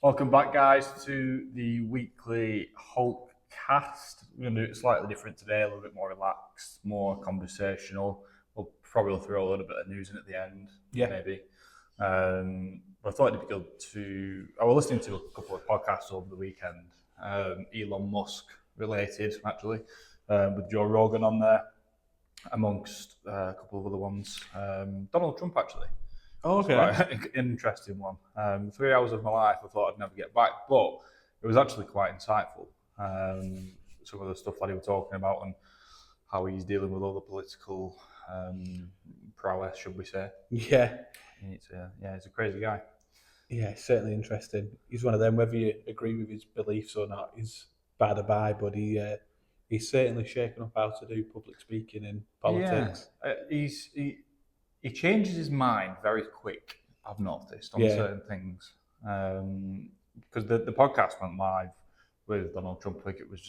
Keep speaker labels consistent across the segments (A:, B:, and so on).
A: Welcome back, guys, to the weekly Hulk cast. We're going to do it slightly different today, a little bit more relaxed, more conversational. We'll probably throw a little bit of news in at the end, maybe. But I thought it'd be good to. I was listening to a couple of podcasts over the weekend, Elon Musk related, actually, with Joe Rogan on there, amongst a couple of other ones. Donald Trump, actually.
B: Oh, okay.
A: Quite an interesting one. 3 hours of my life I thought I'd never get back, but it was actually quite insightful. Some of the stuff that he was talking about and how he's dealing with all the political prowess, should we say.
B: Yeah.
A: He's a crazy guy.
B: Yeah, certainly interesting. He's one of them, whether you agree with his beliefs or not, he's by the by, but he's certainly shaken up how to do public speaking in politics.
A: Yeah. He changes his mind very quick, I've noticed, on certain things. Because the podcast went live with Donald Trump. I think it was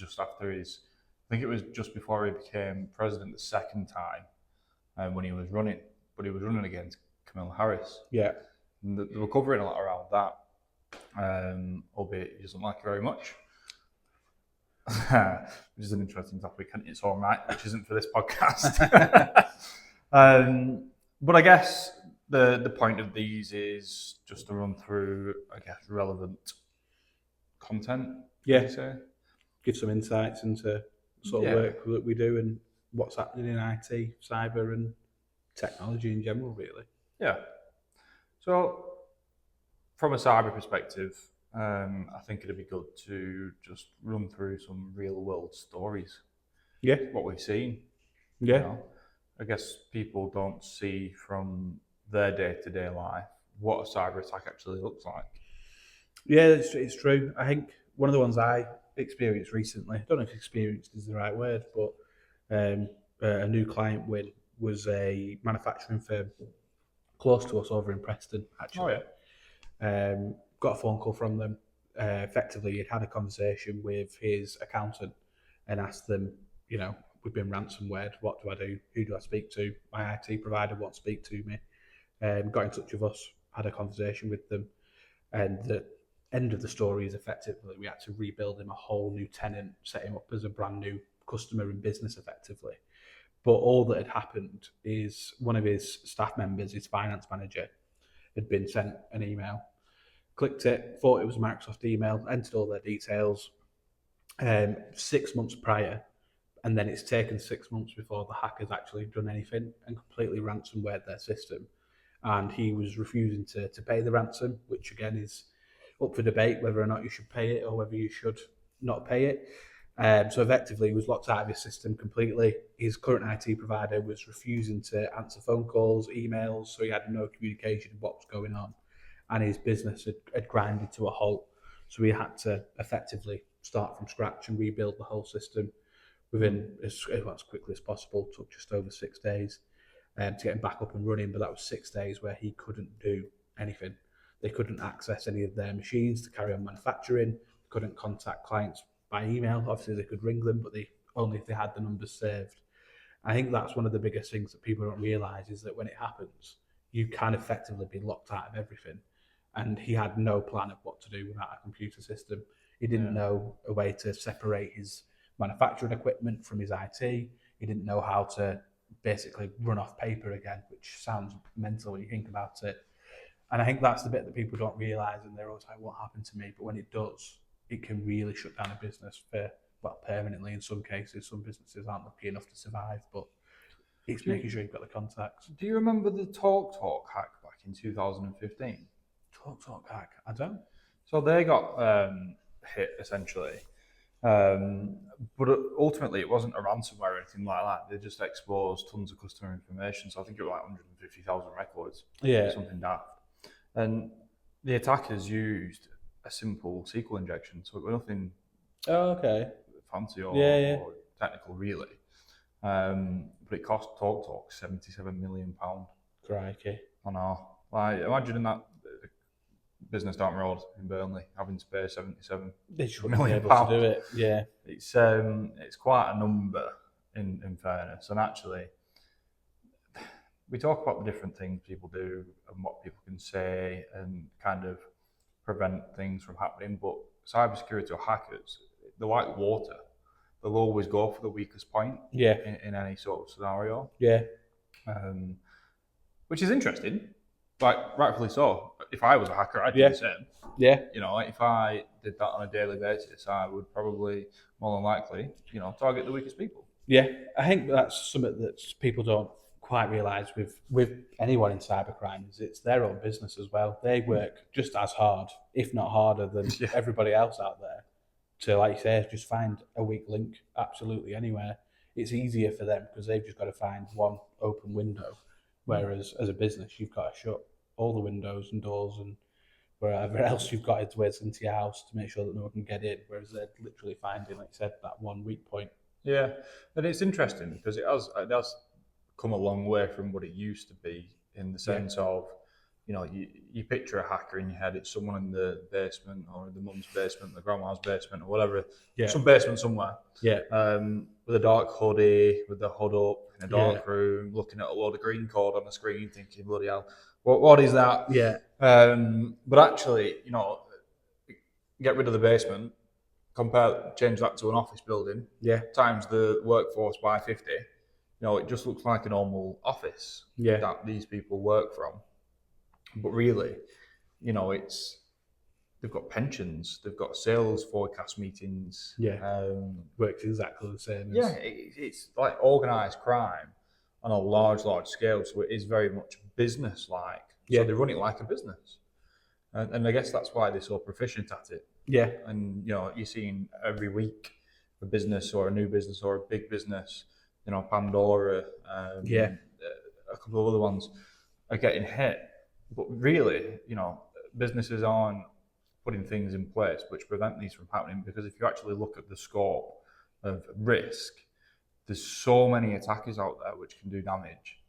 A: just before he became president the second time when he was running. But he was running against Kamala Harris.
B: Yeah.
A: And they were covering a lot around that, albeit he doesn't like it very much. Which is an interesting topic, and it's all right, which isn't for this podcast. But I guess the point of these is just to run through, relevant content.
B: Yeah. Give some insights into sort of work that we do and what's happening in IT, cyber, and technology in general, really.
A: Yeah. So, from a cyber perspective, I think it'd be good to just run through some real-world stories.
B: Yeah.
A: What we've seen.
B: Yeah.
A: You know? I guess people don't see from their day-to-day life what a cyber attack actually looks like.
B: Yeah, it's true. I think one of the ones I experienced recently, I don't know if experienced is the right word, but a new client win was a manufacturing firm close to us over in Preston, actually.
A: Oh, yeah.
B: Got a phone call from them. Effectively, he'd had a conversation with his accountant and asked them, we've been ransomware. What do I do? Who do I speak to? My IT provider won't speak to me. Got in touch with us, had a conversation with them, and the end of the story is effectively we had to rebuild him a whole new tenant, set him up as a brand new customer and business effectively. But all that had happened is one of his staff members, his finance manager, had been sent an email, clicked it, thought it was a Microsoft email, entered all their details 6 months prior. And then it's taken 6 months before the hackers actually done anything and completely ransomwared their system. And he was refusing to pay the ransom, which again is up for debate whether or not you should pay it or whether you should not pay it. So effectively, he was locked out of his system completely. His current IT provider was refusing to answer phone calls, emails, so he had no communication of what was going on. And his business had grinded to a halt. So he had to effectively start from scratch and rebuild the whole system within as quickly as possible. Took just over 6 days to get him back up and running, but that was 6 days where he couldn't do anything. They couldn't access any of their machines to carry on manufacturing, couldn't contact clients by email. Obviously they could ring them, but only if they had the numbers saved. I think that's one of the biggest things that people don't realise is that when it happens, you can effectively be locked out of everything. And he had no plan of what to do without a computer system. He didn't know a way to separate his manufacturing equipment from his IT. He didn't know how to basically run off paper again, which sounds mental when you think about it. And I think that's the bit that people don't realise, and they're always like, what happened to me? But when it does, it can really shut down a business permanently in some cases. Some businesses aren't lucky enough to survive, but it's making sure you've got the contacts.
A: Do you remember the TalkTalk hack back in 2015?
B: TalkTalk hack? I don't.
A: So they got hit, essentially. But ultimately, it wasn't a ransomware or anything like that. They just exposed tons of customer information. So I think it was like 150,000 records.
B: Yeah.
A: Something daft. And the attackers used a simple SQL injection. So it was nothing fancy or technical, really. But it cost TalkTalk £77 million.
B: Crikey.
A: I know. Like, imagine that business down the road in Burnley having to pay 77
B: they should
A: million
B: be able to do it. Yeah,
A: it's quite a number in fairness. And actually, we talk about the different things people do and what people can say and kind of prevent things from happening. But cybersecurity or hackers, they're like water. They'll always go for the weakest point
B: Yeah.
A: in any sort of scenario.
B: Yeah.
A: Which is interesting. Like, rightfully so. If I was a hacker, I'd do
B: Yeah.
A: the same.
B: Yeah.
A: You know, like if I did that on a daily basis, I would probably more than likely, you know, target the weakest people.
B: Yeah. I think that's something that people don't quite realise with anyone in cybercrime is it's their own business as well. They work just as hard, if not harder, than
A: Yeah.
B: everybody else out there to, like you say, just find a weak link absolutely anywhere. It's easier for them because they've just got to find one open window. Whereas as a business, you've got to shut all the windows and doors and wherever else you've got into your house to make sure that no one can get in. Whereas they're literally finding, like you said, that one weak point.
A: Yeah, and it's interesting because it has come a long way from what it used to be in the sense of, you know, you picture a hacker in your head, it's someone in the basement or the mum's basement, the grandma's basement or whatever, some basement somewhere.
B: Yeah.
A: With a dark hoodie, with the hood up in a dark room, looking at a load of green code on the screen, thinking, bloody hell, what is that?
B: Yeah.
A: But actually, you know, get rid of the basement, change that to an office building, times the workforce by 50, you know, it just looks like a normal office that these people work from. But really, you know, they've got pensions, they've got sales forecast meetings.
B: Works exactly the same.
A: It's like organised crime on a large scale, so it is very much business-like. So they run it like a business. And I guess that's why they're so proficient at it.
B: Yeah.
A: And, you know, you're seeing every week a business or a new business or a big business, you know, Pandora, a couple of other ones are getting hit. But really, you know, businesses aren't putting things in place which prevent these from happening, because if you actually look at the scope of risk, there's so many attackers out there which can do damage.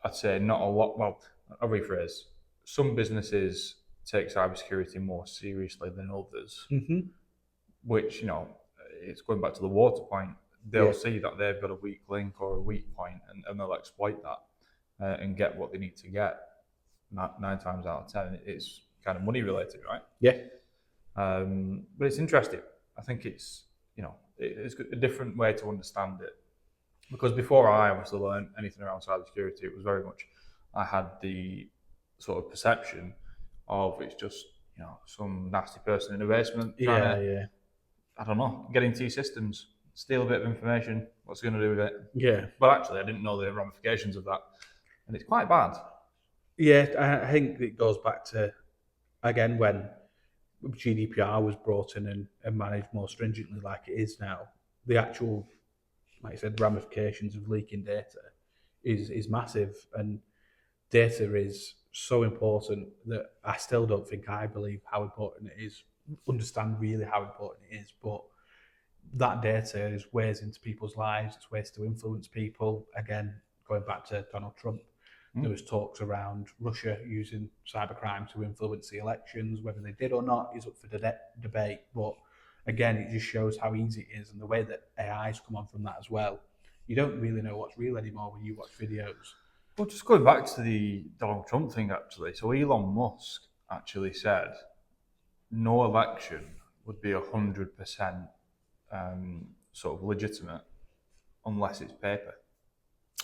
A: I'd say not a lot. Well, I'll rephrase. Some businesses take cybersecurity more seriously than others, which, you know, it's going back to the water point. They'll see that they've got a weak link or a weak point, and they'll exploit that and get what they need to get. 9 times out of 10, it's kind of money related, right?
B: Yeah.
A: But it's interesting. I think it's, you know, it's a different way to understand it. Because before I obviously learned anything around cybersecurity, it was very much, I had the sort of perception of it's just, you know, some nasty person in a basement trying to, I don't know, get into your systems, steal a bit of information. What's it going to do with it?
B: Yeah.
A: But actually, I didn't know the ramifications of that, and it's quite bad.
B: Yeah, I think it goes back to, again, when GDPR was brought in and managed more stringently like it is now, the actual, like I said, ramifications of leaking data is massive, and data is so important that I still don't think I believe how important it is, understand really how important it is, but that data is ways into people's lives, it's ways to influence people. Again, going back to Donald Trump, there was talks around Russia using cybercrime to influence the elections. Whether they did or not is up for debate. But again, it just shows how easy it is, and the way that AI's come on from that as well. You don't really know what's real anymore when you watch videos.
A: Well, just going back to the Donald Trump thing, actually. So Elon Musk actually said no election would be 100% sort of legitimate unless it's paper.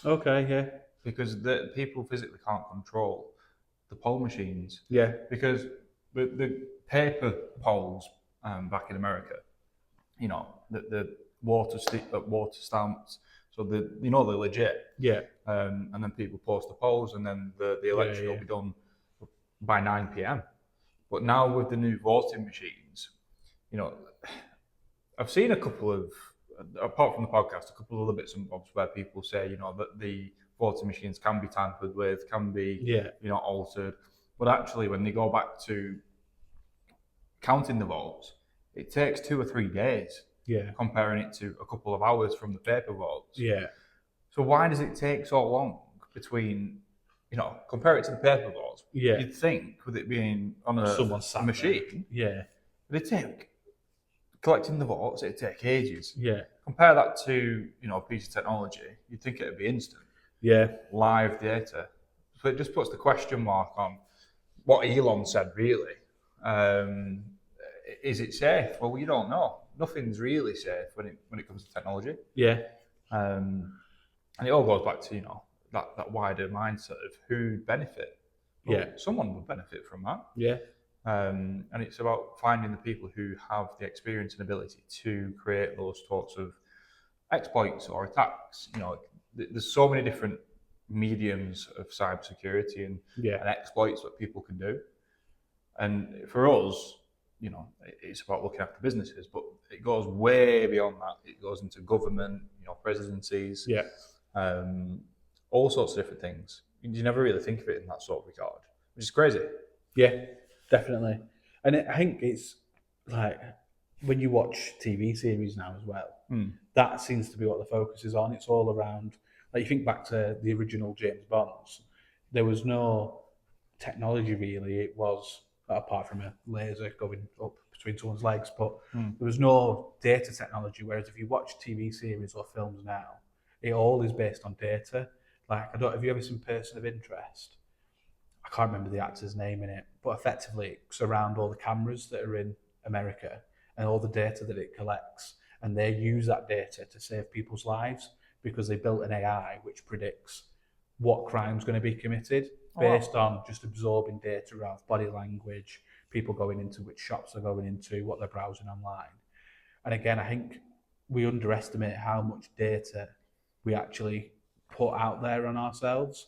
B: Okay, yeah.
A: Because the people physically can't control the poll machines.
B: Yeah.
A: Because the paper polls back in America, you know, the water stamps, so they're legit.
B: Yeah.
A: And then people post the polls, and then the election will be done by 9 p.m. But now with the new voting machines, you know, I've seen a couple of, apart from the podcast, a couple of other bits and bobs where people say, you know, that the voting machines can be tampered with, can be, you know, altered. But actually, when they go back to counting the votes, it takes 2 or 3 days.
B: Yeah.
A: Comparing it to a couple of hours from the paper votes.
B: Yeah.
A: So why does it take so long between, you know, compare it to the paper votes?
B: Yeah.
A: You'd think with it being on a machine, it'd take, collecting the votes, it'd take ages.
B: Yeah.
A: Compare that to, you know, a piece of technology, you'd think it'd be instant.
B: Yeah.
A: Live data. So it just puts the question mark on, what Elon said, really. Um, is it safe? Well, you don't know. Nothing's really safe when it comes to technology.
B: Yeah,
A: And it all goes back to that wider mindset of who'd benefit. Well,
B: yeah,
A: someone would benefit from that.
B: yeah,
A: And it's about finding the people who have the experience and ability to create those sorts of exploits or attacks. There's so many different mediums of cybersecurity
B: yeah,
A: and exploits that people can do. And for us, it's about looking after businesses, but it goes way beyond that. It goes into government, presidencies,
B: yeah,
A: all sorts of different things. You never really think of it in that sort of regard, which is crazy.
B: yeah, definitely. And I think it's like when you watch TV series now as well, that seems to be what the focus is on. It's all around, like you think back to the original James Bonds, there was no technology really. It was, apart from a laser going up between someone's legs, but there was no data technology. Whereas if you watch TV series or films now, it all is based on data. Like, I don't, have you ever seen Person of Interest? I can't remember the actor's name in it, but effectively it's around all the cameras that are in America and all the data that it collects. And they use that data to save people's lives because they built an AI which predicts what crime's going to be committed based on just absorbing data around body language, people going into which shops they're going into, what they're browsing online. And again, I think we underestimate how much data we actually put out there on ourselves.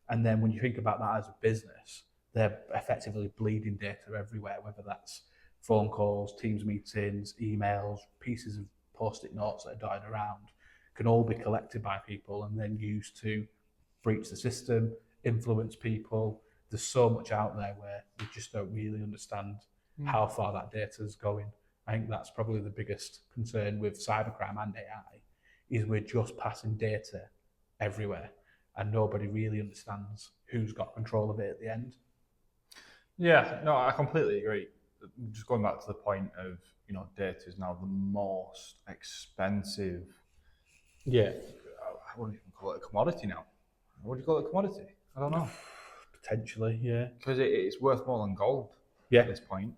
B: And then when you think about that as a business, they're effectively bleeding data everywhere, whether that's phone calls, Teams meetings, emails, pieces of post-it notes that are dotted around, can all be collected by people and then used to breach the system, influence people. There's so much out there where we just don't really understand how far that data is going. I think that's probably the biggest concern with cybercrime and AI, is we're just passing data everywhere and nobody really understands who's got control of it at the end.
A: Yeah, no, I completely agree. Just going back to the point of, data is now the most expensive.
B: Yeah,
A: I wouldn't even call it a commodity now. What do you call it, a commodity? I don't know.
B: potentially, yeah.
A: Because it's worth more than gold
B: Yeah,
A: at this point,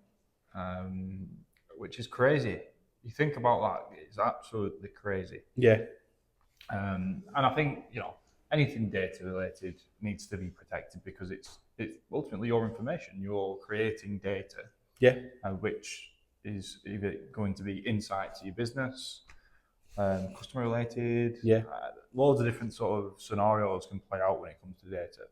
A: which is crazy. You think about that, it's absolutely crazy.
B: yeah,
A: And I think, anything data related needs to be protected because it's ultimately your information. You're creating data,
B: yeah,
A: which is either going to be insight to your business, customer related.
B: yeah,
A: Loads of different sort of scenarios can play out when it comes to data.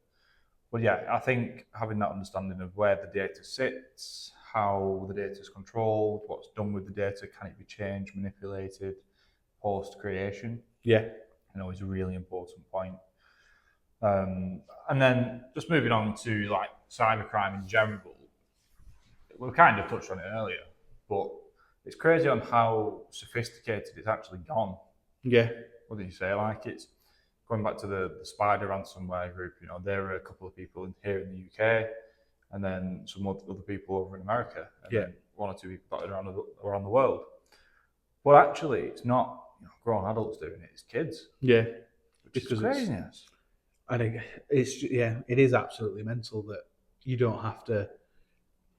A: But yeah, I think having that understanding of where the data sits, how the data is controlled, what's done with the data, can it be changed, manipulated, post creation,
B: yeah,
A: is a really important point. And then just moving on to like cybercrime in general, we kind of touched on it earlier, but it's crazy on how sophisticated it's actually gone.
B: yeah,
A: What did you say? Like, it's going back to the Spider ransomware group. There are a couple of people here in the UK, and then some other people over in America, and then one or two people dotted around the world. But actually, it's not grown adults doing it; it's kids.
B: yeah.
A: Which is craziness.
B: I think it is absolutely mental that you don't have to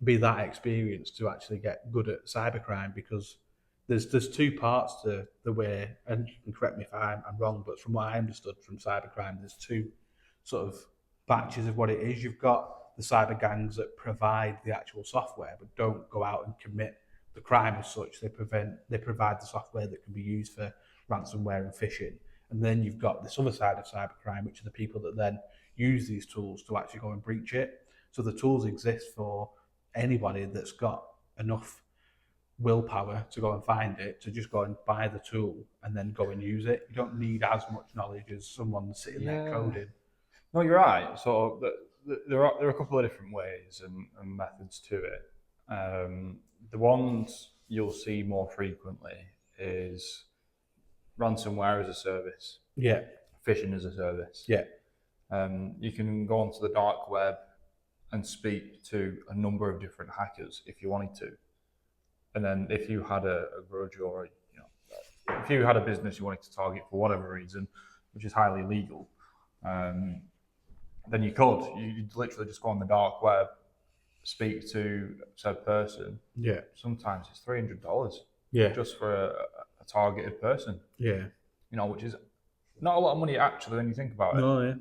B: be that experienced to actually get good at cybercrime, because there's two parts to the way, and you can correct me if I'm wrong, but from what I understood from cybercrime, there's two sort of batches of what it is. You've got the cyber gangs that provide the actual software but don't go out and commit the crime as such. They provide the software that can be used for ransomware and phishing. And then you've got this other side of cybercrime, which are the people that then use these tools to actually go and breach it. So the tools exist for anybody that's got enough willpower to go and find it, to just go and buy the tool and then go and use it. You don't need as much knowledge as someone sitting there coding.
A: No, you're right. So there are a couple of different ways and methods to it. The ones you'll see more frequently is ransomware as a service,
B: Yeah,
A: phishing as a service.
B: yeah,
A: You can go onto the dark web and speak to a number of different hackers if you wanted to. And then if you had a grudge, or if you had a business you wanted to target for whatever reason, which is highly illegal, then you could. You'd literally just go on the dark web, speak to said person,
B: Yeah.
A: sometimes it's $300
B: Yeah.
A: just for a targeted person.
B: Yeah.
A: Which is not a lot of money actually when you think about it.
B: No, yeah.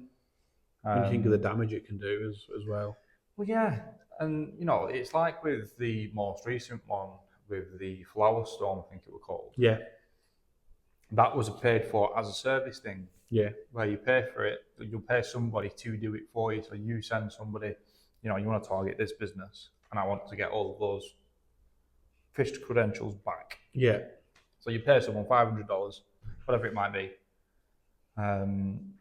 B: When you think of the
A: Um,
B: damage it can do as well.
A: well, yeah, and it's like with the most recent one with the flower storm, I think it was called.
B: Yeah.
A: That was a paid for as a service thing.
B: Yeah.
A: Where you pay for it, you'll pay somebody to do it for you. So you send somebody, you want to target this business, and I want to get all of those phished credentials back.
B: Yeah.
A: So you pay someone $500, whatever it might be, and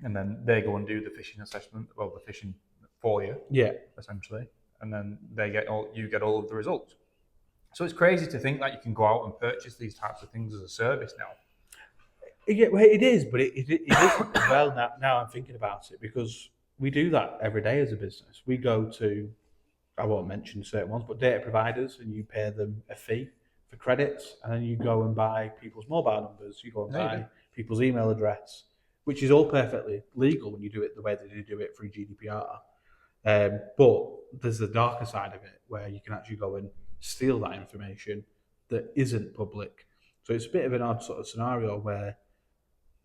A: then they go and do the phishing assessment, well, the phishing for you,
B: Yeah.
A: essentially, and then you get all of the results. So it's crazy to think that you can go out and purchase these types of things as a service now.
B: Yeah, well, it is, but it isn't as well now I'm thinking about it, because we do that every day as a business. We go to, I won't mention certain ones, but data providers, and you pay them a fee for credits, and then you go and buy people's mobile numbers, you go and buy people's email address, which is all perfectly legal when you do it the way that you do it through GDPR. But there's the darker side of it where you can actually go and steal that information that isn't public. So it's a bit of an odd sort of scenario where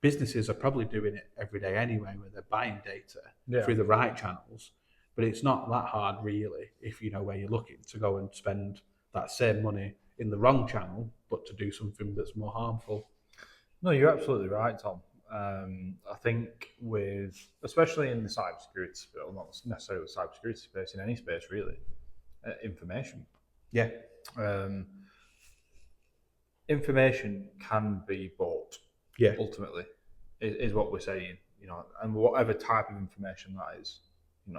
B: businesses are probably doing it every day anyway, where they're buying data through the right channels. But it's not that hard, really, if you know where you're looking, to go and spend that same money in the wrong channel, but to do something that's more harmful.
A: No, you're absolutely right, Tom. I think especially in the cybersecurity space, not necessarily the cybersecurity space, in any space really, information.
B: Yeah.
A: Information can be bought.
B: Yeah.
A: Ultimately, is what we're saying. And whatever type of information that is,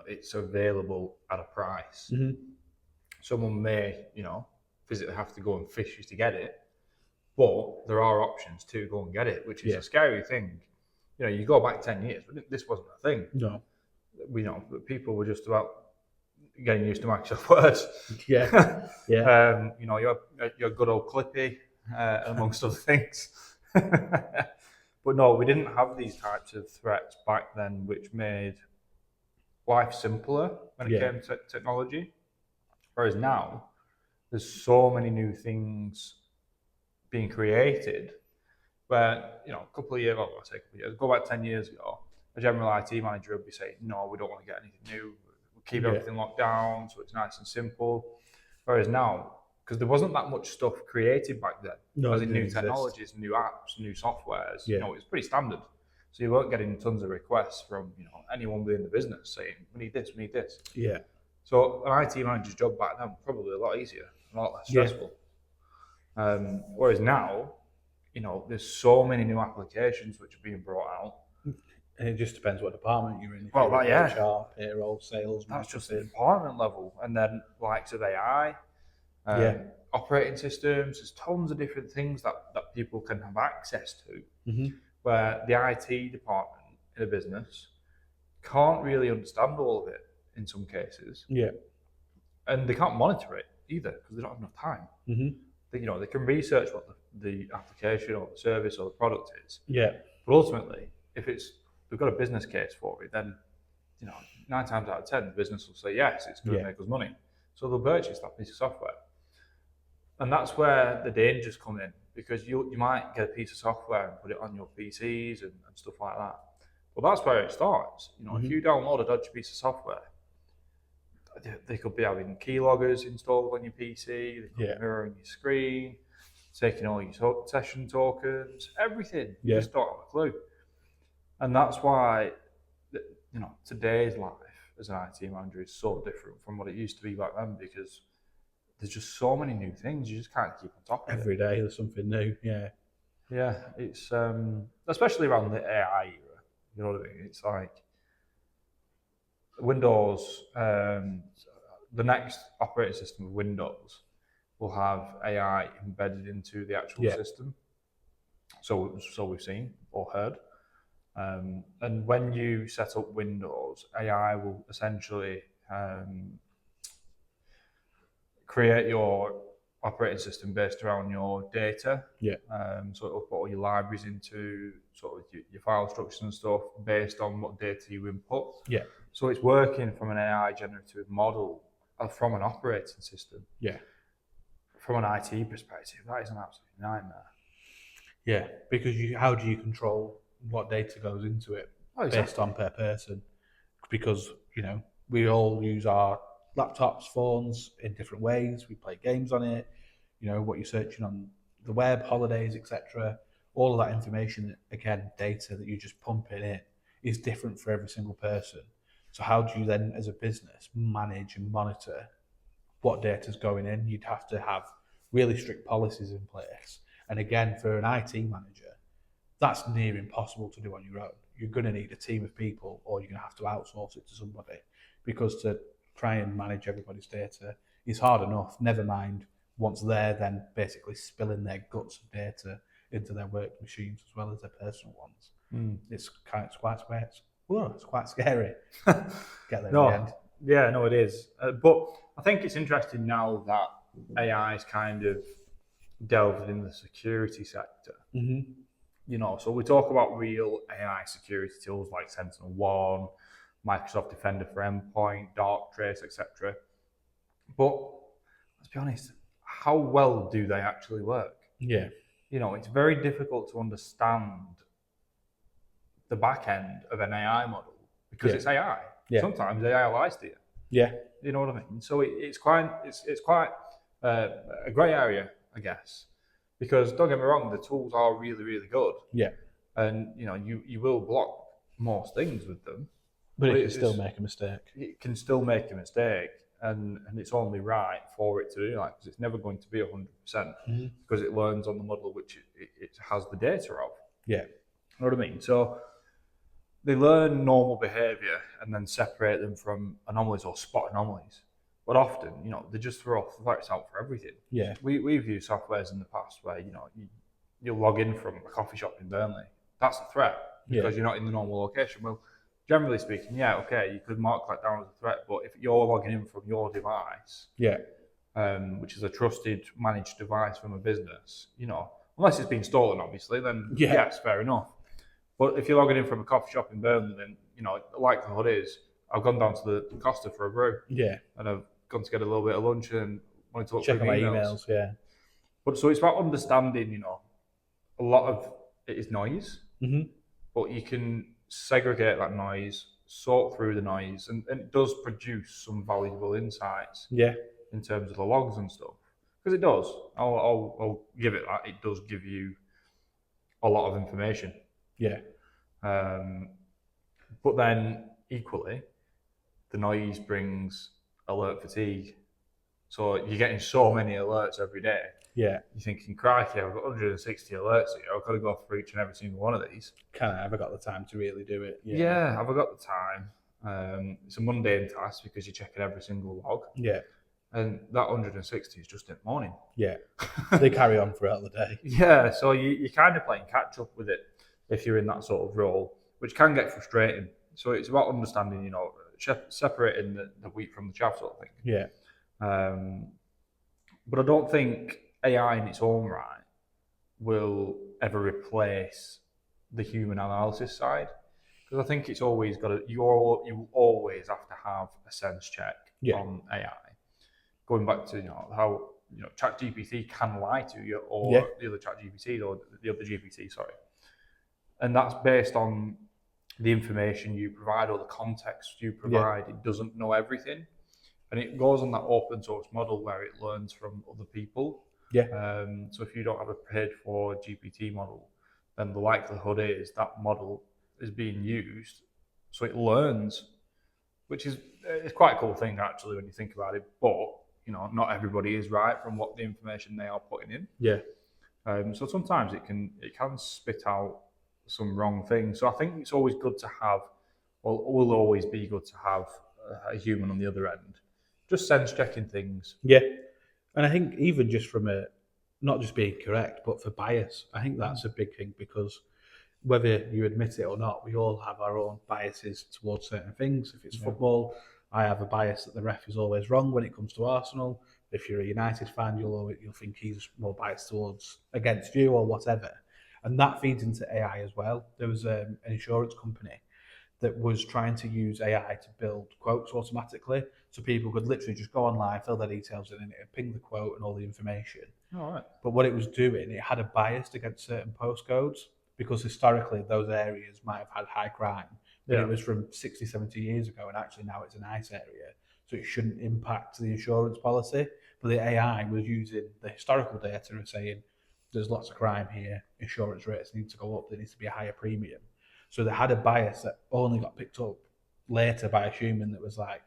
A: it's available at a price.
B: Mm-hmm.
A: Someone may, physically have to go and fish you to get it, but there are options to go and get it, which is a scary thing. You go back 10 years, this wasn't a thing.
B: No.
A: People were just about getting used to Microsoft Word.
B: Yeah. Yeah.
A: Your good old Clippy, amongst other things. But no, we didn't have these types of threats back then, which made life simpler when it came to technology. Whereas now, there's so many new things being created where, a couple of years, go back 10 years ago, a general IT manager would be saying, no, we don't want to get anything new. We'll keep everything locked down so it's nice and simple. Whereas now, because there wasn't that much stuff created back then, as in new technologies, new apps, new softwares, it was pretty standard. So you weren't getting tons of requests from anyone within the business saying, we need this, we need this.
B: Yeah.
A: So an IT manager's job back then was probably a lot easier, a lot less stressful. Whereas now, there's so many new applications which are being brought out.
B: And it just depends what department you're in.
A: Well,
B: HR, payroll, sales.
A: That's just the department level. And then likes of AI, operating systems, there's tons of different things that people can have access to, where the IT department in a business can't really understand all of it in some cases.
B: Yeah.
A: And they can't monitor it either because they don't have enough time. They can research what the application or the service or the product is.
B: Yeah.
A: But ultimately, if we've got a business case for it, then 9 times out of 10, the business will say yes, it's going to make us money. So they'll purchase that piece of software. And that's where the dangers come in, because you might get a piece of software and put it on your PCs and stuff like that. Well, that's where it starts. If you download a dodgy piece of software, they could be having keyloggers installed on your PC, they could be mirroring your screen, taking all your session tokens, everything. You just don't have a clue. And that's why, today's life as an IT manager is so different from what it used to be back then, because there's just so many new things. You just can't keep on top of it.
B: Every day there's something new. Yeah.
A: Yeah. It's especially around the AI era. You know what I mean? It's like Windows, the next operating system of Windows will have AI embedded into the actual system. So we've seen or heard. And when you set up Windows, AI will essentially create your operating system based around your data. So it'll put all your libraries into sort of your file structures and stuff based on what data you input. So it's working from an AI generative model from an operating system.
B: Yeah.
A: From an IT perspective, that is an absolute nightmare.
B: Yeah, because how do you control what data goes into it based on per person? Because, we all use our laptops, phones in different ways. We play games on it, what you're searching on the web, holidays, etc. All of that information, again, data that you just pump in is different for every single person. So how do you then, as a business, manage and monitor what data is going in? You'd have to have really strict policies in place. And again, for an IT manager, that's near impossible to do on your own. You're going to need a team of people, or you're going to have to outsource it to somebody, because to try and manage everybody's data is hard enough. Never mind once they're then basically spilling their guts of data into their work machines as well as their personal ones. It's quite scary. Get there in the end.
A: Yeah, no, it is. But I think it's interesting now that AI is kind of delved in the security sector. So we talk about real AI security tools like Sentinel-1, Microsoft Defender for Endpoint, Darktrace, etc. But let's be honest, how well do they actually work?
B: Yeah.
A: It's very difficult to understand the back end of an AI model because it's AI.
B: Yeah.
A: Sometimes AI lies to you.
B: Yeah.
A: You know what I mean? So it's quite a grey area, I guess. Because don't get me wrong, the tools are really, really good.
B: Yeah.
A: And you will block most things with them.
B: But it can still make a mistake.
A: It can still make a mistake, and it's only right for it to do that, because it's never going to be 100% because it learns on the model which it has the data of.
B: Yeah.
A: You know what I mean? So they learn normal behaviour and then separate them from anomalies or spot anomalies. But often, they just throw threats out for everything.
B: Yeah.
A: We've used softwares in the past where, you log in from a coffee shop in Burnley. That's a threat because you're not in the normal location. Well, generally speaking, you could mark that down as a threat. But if you're logging in from your device, which is a trusted, managed device from a business, unless it's been stolen, obviously, then yes, fair enough. But if you're logging in from a coffee shop in Burnley, then, the likelihood is I've gone down to the Costa for a brew.
B: Yeah.
A: And I've gone to get a little bit of lunch and wanted to look
B: check
A: for
B: my emails. Yeah.
A: But so it's about understanding, a lot of it is noise, but you can segregate that noise, sort through the noise, and it does produce some valuable insights.
B: Yeah.
A: In terms of the logs and stuff, because it does. I'll give it that. It does give you a lot of information.
B: Yeah.
A: But then equally, the noise brings alert fatigue. So you're getting so many alerts every day.
B: Yeah.
A: You're thinking, crikey, I've got 160 alerts here. I've got to go through each and every single one of these.
B: Have I got the time to really do it?
A: Yeah, have I got the time? It's a mundane task because you're checking every single log.
B: Yeah.
A: And that 160 is just in the morning.
B: Yeah. They carry on throughout the day.
A: Yeah, so you're kind of playing catch up with it if you're in that sort of role, which can get frustrating. So it's about understanding, separating the wheat from the chaff sort of thing.
B: Yeah.
A: But I don't think AI in its own right will ever replace the human analysis side, because I think it's always got you always have to have a sense check on AI. Going back to how ChatGPT can lie to you, or the other ChatGPT, or the other GPT, sorry, and that's based on the information you provide or the context you provide. It doesn't know everything, and it goes on that open source model where it learns from other people. So if you don't have a paid for GPT model, then the likelihood is that model is being used, so it learns, which is it's quite a cool thing actually when you think about it. But not everybody is right from what the information they are putting in.
B: Yeah.
A: So sometimes it can spit out some wrong things. So I think it's always good to have, will always be good to have a human on the other end, just sense checking things.
B: Yeah. And I think even just from not just being correct, but for bias, I think that's a big thing, because whether you admit it or not, we all have our own biases towards certain things. If it's football, I have a bias that the ref is always wrong when it comes to Arsenal. If you're a United fan, you'll think he's more biased against you or whatever. And that feeds into AI as well. There was an insurance company that was trying to use AI to build quotes automatically. So people could literally just go online, fill their details in, and it would ping the quote and all the information.
A: All right.
B: But what it was doing, it had a bias against certain postcodes because historically those areas might have had high crime, but it was from 60, 70 years ago, and actually now it's a nice area. So it shouldn't impact the insurance policy. But the AI was using the historical data and saying, there's lots of crime here, insurance rates need to go up, there needs to be a higher premium. So they had a bias that only got picked up later by a human that was like,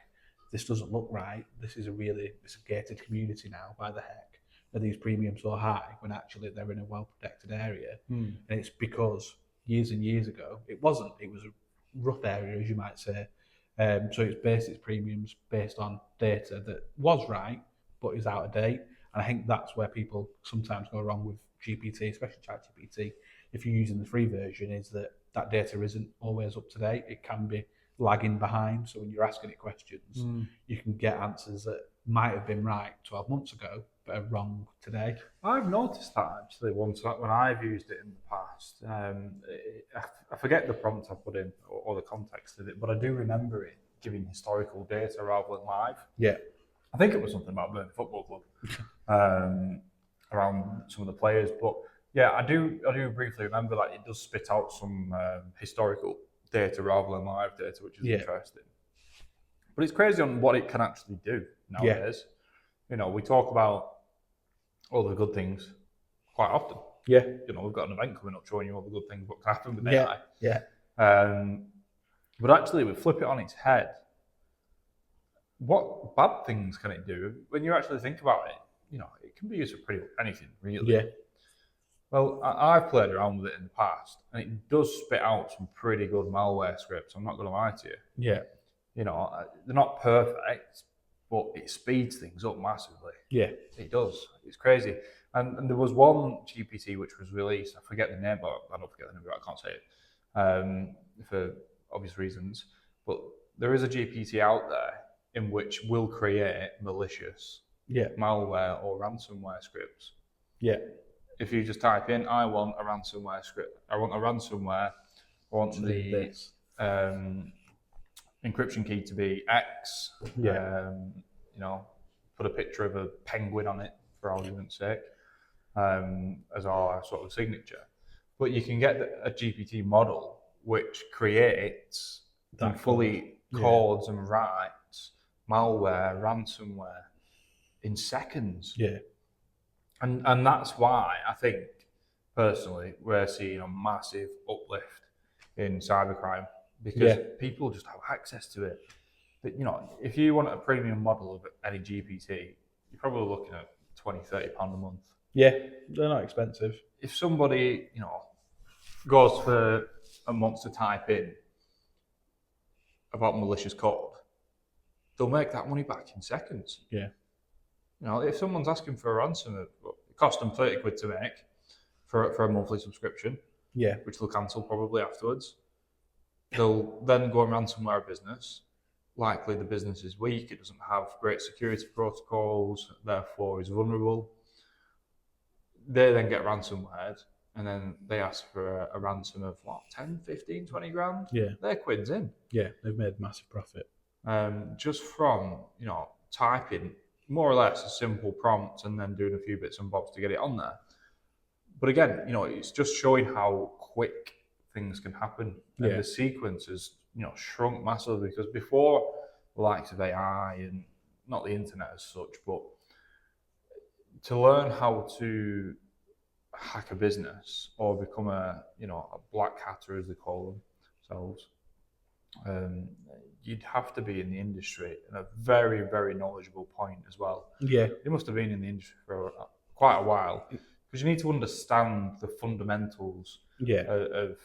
B: this doesn't look right, this is it's a gated community now, why the heck are these premiums so high when actually they're in a well-protected area? And it's because years and years ago, it was a rough area, as you might say. So it's based its premiums based on data that was right, but is out of date. And I think that's where people sometimes go wrong with GPT, especially ChatGPT. If you're using the free version, is that data isn't always up to date. It can be lagging behind. So when you're asking it questions, you can get answers that might have been right 12 months ago, but are wrong today.
A: I've noticed that actually once when I've used it in the past. I forget the prompt I put in or the context of it, but I do remember it giving historical data rather than live.
B: Yeah.
A: I think it was something about Burn Football Club around some of the players, but yeah, I do briefly remember that it does spit out some historical data rather than live data, which is interesting. But it's crazy on what it can actually do nowadays. You know, we talk about all the good things quite often.
B: Yeah.
A: You know, we've got an event coming up showing you all the good things what can happen with
B: AI.
A: Yeah. But actually, we flip it on its head. What bad things can it do? When you actually think about it, you know, it can be used for pretty much anything, really.
B: Yeah.
A: Well, I've played around with it in the past, and it does spit out some pretty good malware scripts. I'm not going to lie to you.
B: Yeah.
A: You know, they're not perfect, but it speeds things up massively.
B: Yeah.
A: It does. It's crazy. And there was one GPT which was released. I forget the name, but I don't forget the name, but I can't say it for obvious reasons. But there is a GPT out there in which will create malicious malware or ransomware scripts.
B: Yeah.
A: If you just type in, I want a ransomware script, I want a ransomware, I want the encryption key to be X, you know, put a picture of a penguin on it for argument's sake, as our sort of signature. But you can get a GPT model which creates and fully codes and writes malware, ransomware in seconds.
B: Yeah.
A: And that's why I think, personally, we're seeing a massive uplift in cybercrime because people just have access to it. But, you know, if you want a premium model of any GPT, you're probably looking at £20, £30 a month.
B: Yeah, they're not expensive.
A: If somebody, you know, goes for a month to type in about malicious code, they'll make that money back in seconds.
B: Yeah.
A: You know, if someone's asking for a ransom, it costs them £30 to make for a monthly subscription, which they'll cancel probably afterwards. They'll then go and ransomware a business. Likely the business is weak, it doesn't have great security protocols, therefore is vulnerable. They then get ransomwared, and then they ask for a ransom of what, 10, 15, 20 grand?
B: Yeah.
A: Their quid's in.
B: Yeah, they've made massive profit.
A: Just from, you know, typing more or less a simple prompt and then doing a few bits and bobs to get it on there. But again, you know, it's just showing how quick things can happen. And the sequence has, you know, shrunk massively because before the likes of AI and not the internet as such, but to learn how to hack a business or become a black hatter as they call themselves, you'd have to be in the industry at a very, very knowledgeable point as well. Yeah. You must have been in the industry for quite a while because you need to understand the fundamentals of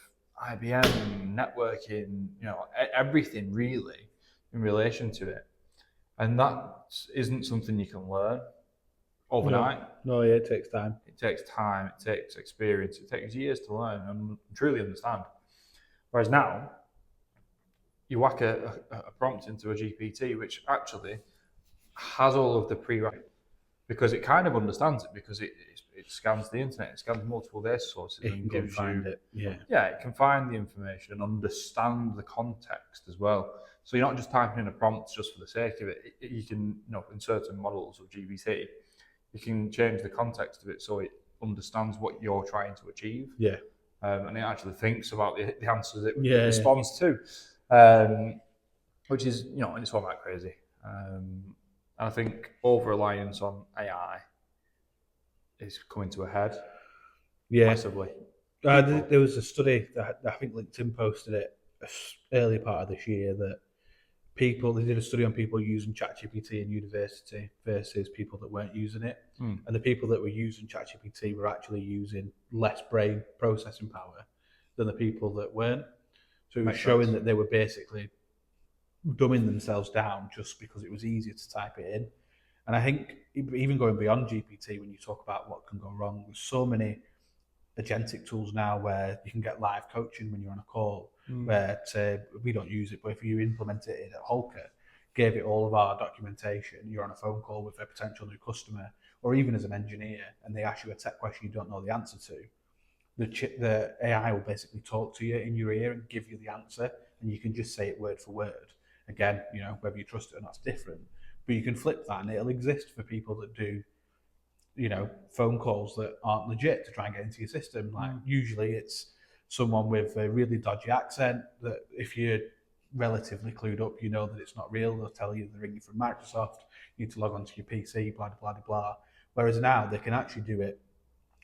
A: IBM, networking, you know, everything really in relation to it. And that isn't something you can learn overnight.
B: No, it takes time.
A: It takes time, it takes experience, it takes years to learn and truly understand. Whereas now, you whack a prompt into a GPT, which actually has all of the prerequisites because it kind of understands it because it scans the internet, it scans multiple data sources and gives you...
B: it.
A: Yeah, it can find the information and understand the context as well. So you're not just typing in a prompt just for the sake of it. You can, in certain models of GPT, you can change the context of it so it understands what you're trying to achieve.
B: Yeah.
A: And it actually thinks about the answers it
B: Yeah.
A: responds to, which is, it's all that crazy. And I think over-reliance on AI is coming to a head massively.
B: There was a study that I think LinkedIn posted it early part of this year that they did a study on people using ChatGPT in university versus people that weren't using it. And the people that were using ChatGPT were actually using less brain processing power than the people that weren't. So it was showing that they were basically dumbing themselves down just because it was easier to type it in. And I think even going beyond GPT, when you talk about what can go wrong, there's so many agentic tools now where you can get live coaching when you're on a call, where we don't use it, but if you implement it at Holker, gave it all of our documentation, you're on a phone call with a potential new customer, or even as an engineer, and they ask you a tech question you don't know the answer to, the AI will basically talk to you in your ear and give you the answer, and you can just say it word for word. Again, whether you trust it or not is different, but you can flip that and it'll exist for people that do phone calls that aren't legit to try and get into your system. Like usually it's someone with a really dodgy accent that if you're relatively clued up, that it's not real. They'll tell you they're ringing from Microsoft, you need to log onto your PC, blah, blah, blah, blah. Whereas now they can actually do it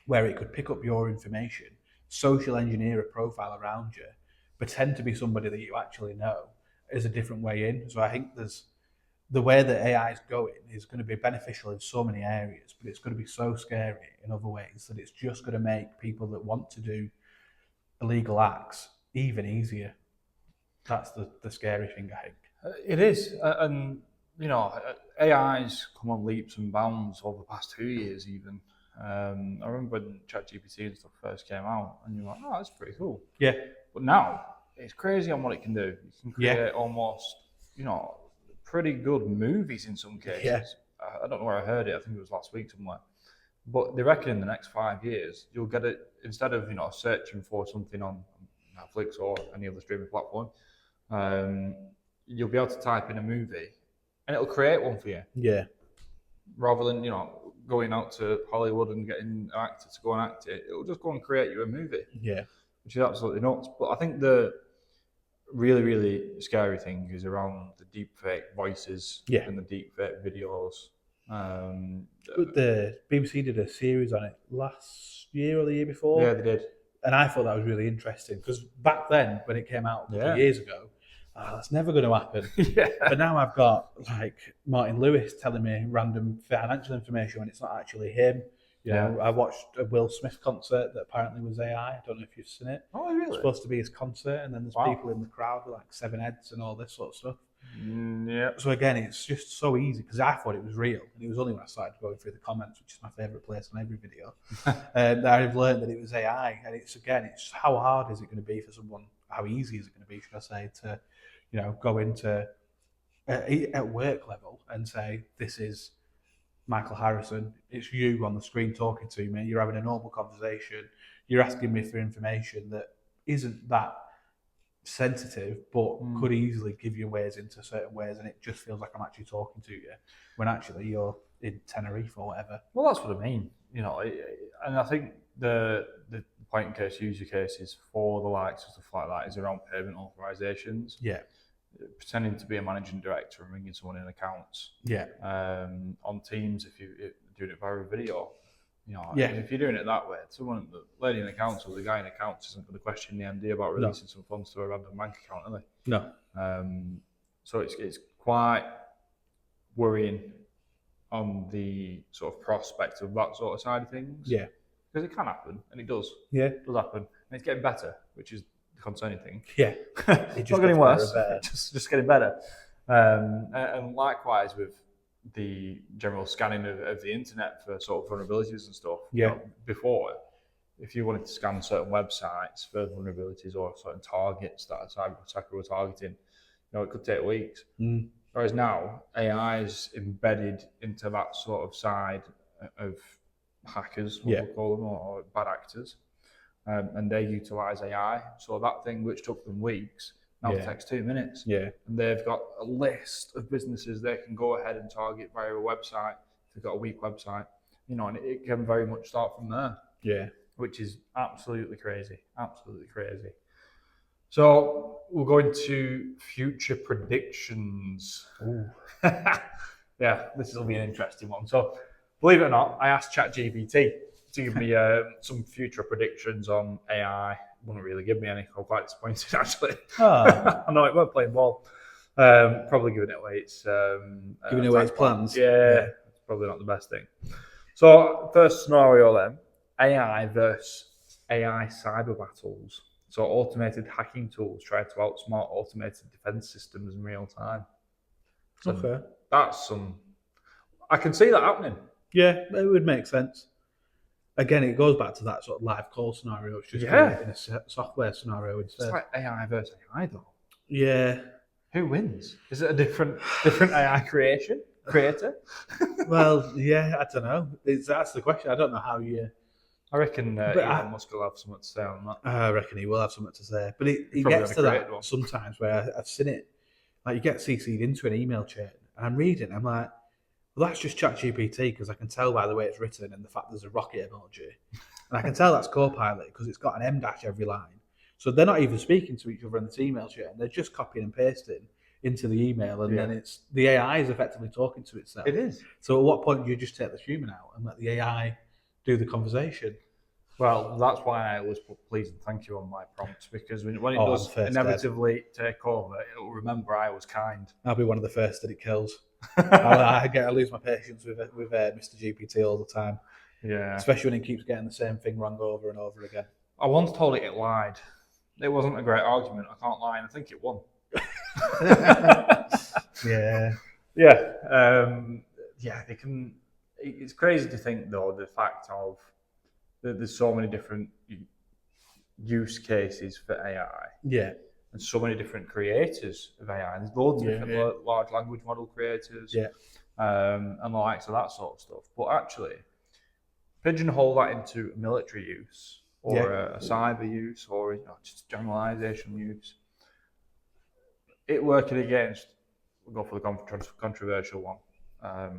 B: where it could pick up your information, social engineer a profile around you, pretend to be somebody that you actually know is a different way in. So I think the way that AI is going is going to be beneficial in so many areas, but it's going to be so scary in other ways that it's just going to make people that want to do illegal acts even easier. That's the scary thing, I think.
A: It is. And, AI's come on leaps and bounds over the past 2 years even. I remember when ChatGPT and stuff first came out, and you're like, oh, that's pretty cool.
B: Yeah.
A: But now, it's crazy on what it can do. It can create almost, pretty good movies in some cases.
B: Yeah.
A: I don't know where I heard it. I think it was last week somewhere. But they reckon in the next 5 years, you'll get it, instead of, searching for something on Netflix or any other streaming platform, you'll be able to type in a movie and it'll create one for you.
B: Yeah.
A: Rather than, going out to Hollywood and getting an actor to go and act it, it'll just go and create you a movie.
B: Yeah.
A: Which is absolutely nuts. But I think the really, really scary thing is around the deepfake voices and the deepfake videos.
B: But the BBC did a series on it last year or the year before.
A: Yeah, they did.
B: And I thought that was really interesting because back then, when it came out a couple of years ago, that's never going to happen. But now I've got like Martin Lewis telling me random financial information when it's not actually him. I watched a Will Smith concert that apparently was AI. I don't know if you've seen it.
A: Oh, really?
B: It's supposed to be his concert, and then there's people in the crowd with like 7 heads and all this sort of stuff. So again, it's just so easy because I thought it was real, and it was only when I started going through the comments, which is my favourite place on every video, that I've learned that it was AI. And it's how hard is it going to be for someone? How easy is it going to be, should I say, to go into at work level and say, this is Michael Harrison, it's you on the screen talking to me, you're having a normal conversation, you're asking me for information that isn't that sensitive but could easily give you ways into certain ways, and it just feels like I'm actually talking to you when actually you're in Tenerife or whatever.
A: Well, that's what I mean, and I think the point in case user cases for the likes of stuff like that is around payment authorizations. Pretending to be a managing director and ringing someone in accounts. On Teams, if you're doing it via video, if you're doing it that way, the lady in accounts or the guy in accounts isn't going to question the MD about releasing some funds to a random bank account, are they?
B: No.
A: So it's quite worrying on the sort of prospect of that sort of side of things. Because it can happen, and it does. It does happen, and it's getting better, which is concerning thing.
B: It's
A: not getting worse, just getting better. And likewise with the general scanning of the internet for sort of vulnerabilities and stuff. Before, if you wanted to scan certain websites for vulnerabilities or certain targets that a cyber attacker were targeting, it could take weeks. Whereas now, AI is embedded into that sort of side of hackers, what we'll call them, or bad actors. And they utilize AI. So that thing which took them weeks Now
B: Yeah.
A: it takes 2 minutes.
B: Yeah.
A: And they've got a list of businesses they can go ahead and target via a website. If they've got a weak website, and it can very much start from there.
B: Yeah.
A: Which is absolutely crazy. Absolutely crazy. So we'll go into future predictions.
B: Ooh.
A: Yeah, this will be an interesting one. So, believe it or not, I asked ChatGPT to give me some future predictions on AI. Wouldn't really give me any. I'm quite disappointed, actually.
B: Oh.
A: I know it won't play ball. Probably giving it away its
B: Giving away its plans.
A: Yeah, it's probably not the best thing. So, first scenario then: AI versus AI cyber battles. So automated hacking tools try to outsmart automated defense systems in real time. So
B: Okay.
A: that's I can see that happening.
B: Yeah, it would make sense. Again, it goes back to that sort of live call scenario. It's just
A: Yeah.
B: in a software scenario
A: It's
B: instead.
A: like AI versus AI though.
B: Yeah.
A: Who wins? Is it a different AI creator?
B: Well, yeah, I don't know. That's the question. I don't know how you.
A: I reckon
B: But
A: Elon Musk will have something to say on that.
B: I reckon he will have something to say. But it
A: probably
B: gets
A: only
B: to that
A: created one.
B: sometimes where I've seen it. Like you get CC'd into an email chain, and I'm reading. I'm like, well, that's just ChatGPT because I can tell by the way it's written and the fact there's a rocket emoji, and I can tell that's Copilot because it's got an M dash every line. So they're not even speaking to each other in this email chain; they're just copying and pasting into the email, and then it's the AI is effectively talking to itself.
A: It is.
B: So at what point do you just take the human out and let the AI do the conversation?
A: Well, that's why I always put please and thank you on my prompts, because when it does inevitably take over, it'll remember I was kind.
B: I'll be one of the first that it kills. I lose my patience with Mr. GPT all the time.
A: Yeah.
B: Especially when it keeps getting the same thing wrong over and over again.
A: I once told it lied. It wasn't a great argument, I can't lie, and I think it won.
B: Yeah.
A: Yeah, they can. It's crazy to think, though, the fact of that there's so many different use cases for AI.
B: Yeah.
A: And so many different creators of AI. There's loads of different large language model creators.
B: Yeah.
A: And the likes of that sort of stuff. But actually, pigeonhole that into military use or a cyber use or just generalization use. It working against, we'll go for the controversial one,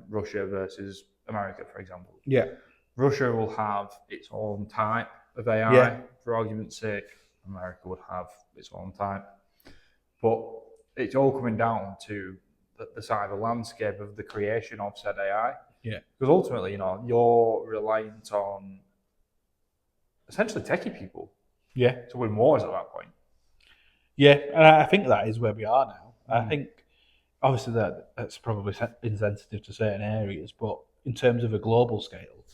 A: Russia versus America, for example.
B: Yeah.
A: Russia will have its own type of AI, for argument's sake. America would have its own type. But it's all coming down to the cyber landscape of the creation of said AI.
B: Yeah.
A: Because ultimately, you're reliant on essentially techie people to win wars at that point.
B: Yeah, and I think that is where we are now. I think, obviously, that's probably insensitive to certain areas, but in terms of a global scale,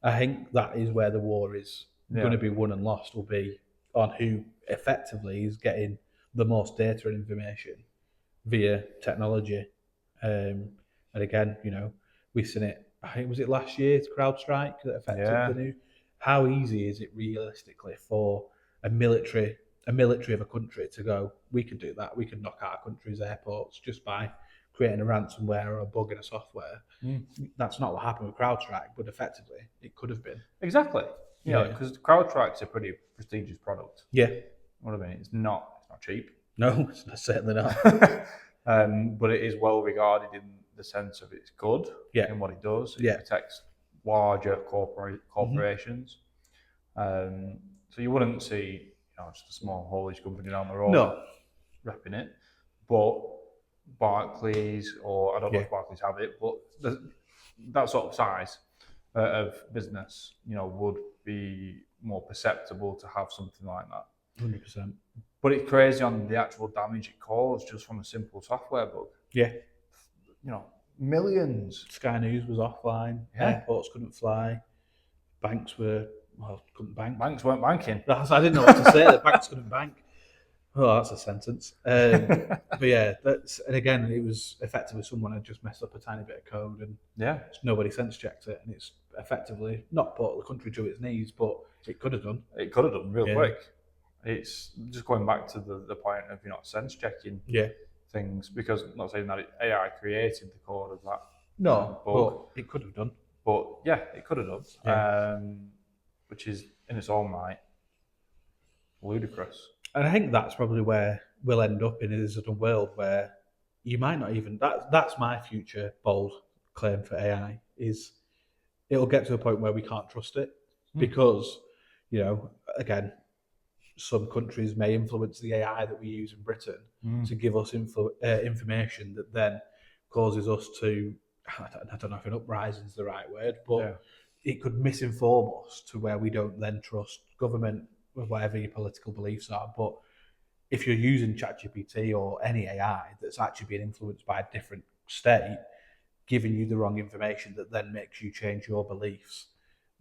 B: I think that is where the war is going to be won and lost, will be on who effectively is getting the most data and information via technology. And again, we've seen it, I think, was it last year, CrowdStrike that affected the news? How easy is it realistically for a military of a country to go, we can do that, we can knock out our country's airports just by creating a ransomware or a bug in a software? That's not what happened with CrowdStrike, but effectively it could have been.
A: Exactly. Because CrowdStrike's a pretty prestigious product.
B: Yeah.
A: What I mean, it's not cheap.
B: No, it's certainly not.
A: But it is well regarded in the sense of it's good in what it does. It protects larger corporations. So you wouldn't see just a small haulage company down the road repping it. But Barclays, or I don't know if Barclays have it, but that sort of size of business, would be more perceptible to have something like that.
B: 100%.
A: But it's crazy on the actual damage it caused just from a simple software bug.
B: Yeah.
A: Millions.
B: Sky News was offline. Airports couldn't fly. Banks couldn't bank.
A: Banks weren't banking.
B: I didn't know what to say. The banks couldn't bank. Oh, that's a sentence. But yeah, and again, it was effectively someone had just messed up a tiny bit of code, and nobody sense checked it, and it's effectively not put the country to its knees, but it could have done.
A: It could have done real quick. It's just going back to the point of sense checking things, because I'm not saying that AI created the code of that.
B: No, but it could have done.
A: But yeah, it could have done.
B: Yeah.
A: Which is in its own right ludicrous.
B: And I think that's probably where we'll end up in is a world where you might not even that's my future bold claim for AI is it'll get to a point where we can't trust it because, again, some countries may influence the AI that we use in Britain to give us information that then causes us to, I don't know if an uprising is the right word, but it could misinform us to where we don't then trust government, whatever your political beliefs are. But if you're using ChatGPT or any AI that's actually being influenced by a different state, giving you the wrong information that then makes you change your beliefs,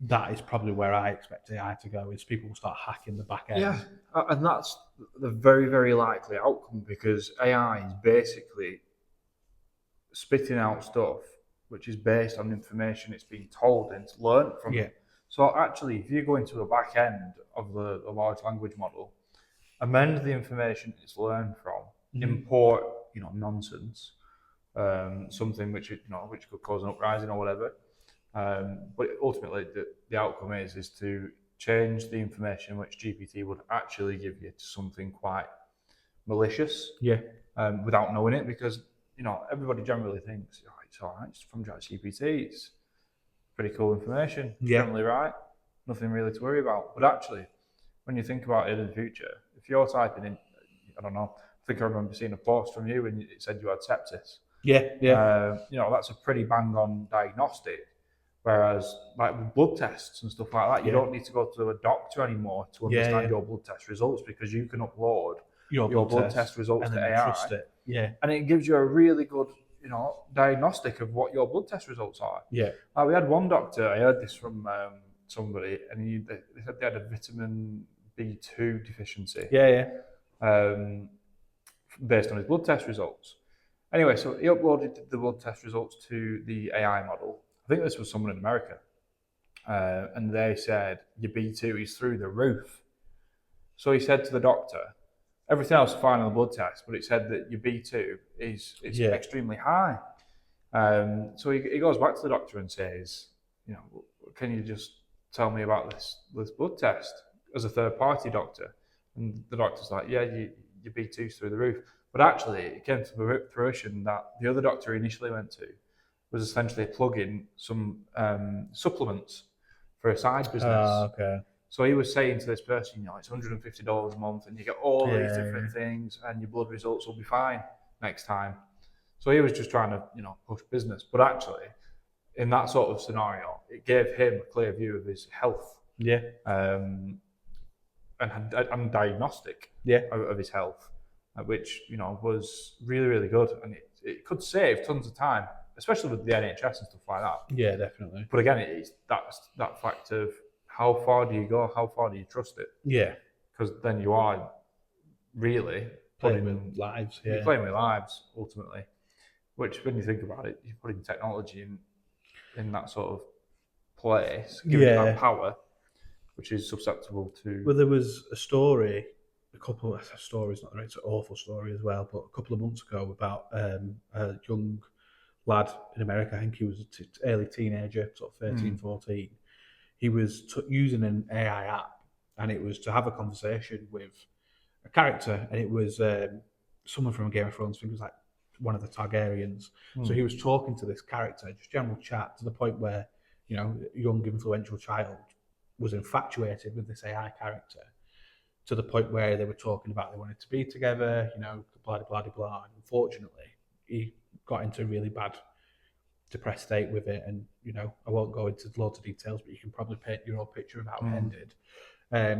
B: that is probably where I expect AI to go, is people will start hacking the back end.
A: Yeah, and that's the very, very likely outcome because AI is basically spitting out stuff which is based on information it's been told and it's learned from.
B: Yeah.
A: So actually, if you go into the back end of the large language model, amend the information it's learned from, import, nonsense, something which could cause an uprising or whatever. But ultimately, the outcome is to change the information which GPT would actually give you to something quite malicious.
B: Yeah.
A: Without knowing it, because everybody generally thinks it's all right, it's from ChatGPT, it's pretty cool information, generally right, nothing really to worry about. But actually, when you think about it in the future, if you're typing in, I don't know, I think I remember seeing a post from you and it said you had sepsis. That's a pretty bang on diagnostic. Whereas, like with blood tests and stuff like that, you don't need to go to a doctor anymore to understand your blood test results because you can upload your blood test results to AI.
B: Trust it. Yeah.
A: And it gives you a really good, diagnostic of what your blood test results are.
B: Yeah.
A: We had one doctor, I heard this from somebody, and they said they had a vitamin B2 deficiency. Based on his blood test results. Anyway, so he uploaded the blood test results to the AI model. I think this was someone in America. And they said, your B2 is through the roof. So he said to the doctor, everything else is fine on the blood test, but it said that your B2 is extremely high. So he goes back to the doctor and says, can you just tell me about this blood test as a third party doctor? And the doctor's like, yeah, your B2's through the roof. But actually, it came to fruition that the other doctor he initially went to was essentially plugging some supplements for a side business. So he was saying to this person, it's $150 a month and you get all these different things and your blood results will be fine next time. So he was just trying to, push business. But actually, in that sort of scenario, it gave him a clear view of his health. And diagnostic of his health, which, was really, really good. And it could save tons of time, especially with the NHS and stuff like that.
B: Yeah, definitely.
A: But again, it's that fact of how far do you go? How far do you trust it?
B: Yeah.
A: Because then you are really
B: playing with lives. Yeah.
A: You're playing with lives, ultimately. Which, when you think about it, you're putting technology in that sort of place, giving it that power, which is susceptible to...
B: Well, there was a story, story's not the right, it's an awful story as well, but a couple of months ago about a young lad in America, I think he was an early teenager, sort of 13, 14. He was using an AI app, and it was to have a conversation with a character, and it was someone from Game of Thrones, I think it was like one of the Targaryens. So he was talking to this character, just general chat, to the point where, a young influential child was infatuated with this AI character, to the point where they were talking about they wanted to be together, blah, blah, blah, blah. And unfortunately, he got into a really bad, depressed state with it. And, I won't go into loads of details, but you can probably paint your own picture of how it ended.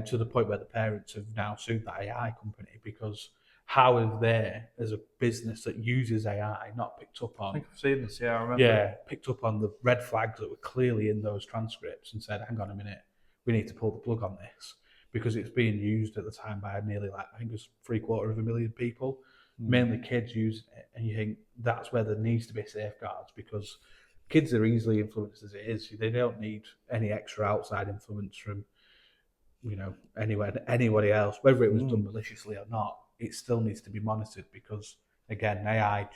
B: To the point where the parents have now sued that AI company because how have they, as a business that uses AI, not picked up on...
A: I think I've seen this, I remember.
B: Yeah, picked up on the red flags that were clearly in those transcripts and said, hang on a minute, we need to pull the plug on this, because it's being used at the time by nearly, I think it was 750,000 people, mainly kids using it. And you think that's where there needs to be safeguards, because kids are easily influenced as it is. They don't need any extra outside influence from, anybody else, whether it was done maliciously or not. It still needs to be monitored because, again, AI,